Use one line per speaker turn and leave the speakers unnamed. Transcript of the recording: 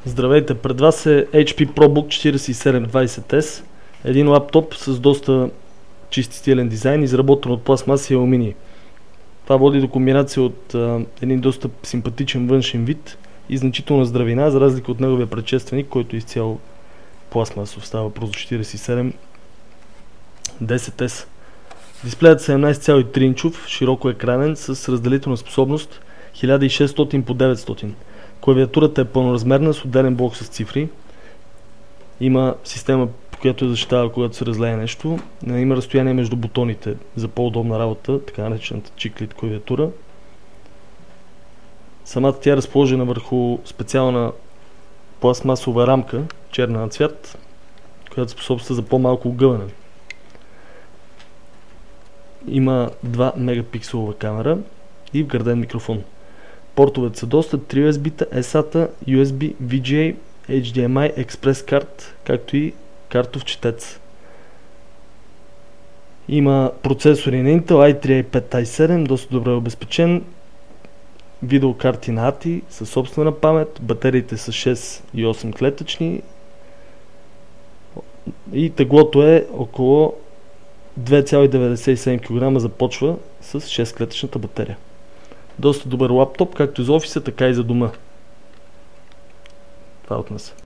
Здравейте, пред вас е HP ProBook 4720S, един лаптоп с доста чист стилен дизайн, изработен от пластмаса и алуминий. Това води до комбинация от един доста симпатичен външен вид и значителна здравина, за разлика от неговия предшественик, който е изцяло пластмасов. Става въпрос за 4710S. Дисплеят 17,3 инчов, широко екранен, с разделителна способност 1600 по 900. Клавиатурата е пълноразмерна с отделен блок с цифри. Има система, по която защитава, когато се разлее нещо. Има разстояние между бутоните за по-удобна работа, така наречената чиклит клавиатура. Самата тя е разположена върху специална пластмасова рамка, черна на цвят, която способства за по-малко огъване. Има 2 мегапикселова камера и вграден микрофон. Портовете са доста: 3 USB-та, SATA, USB, VGA, HDMI, Express Card, както и картов четец. Има процесори на Intel i3, i5, i7, доста добре обезпечен. Видеокарти на ATI със собствена памет, батериите са 6 и 8 клетъчни и теглото е около 2,97 кг, започва с 6 клетъчната батерия. Доста добър лаптоп, както за офиса, така и за дома. Това от нас.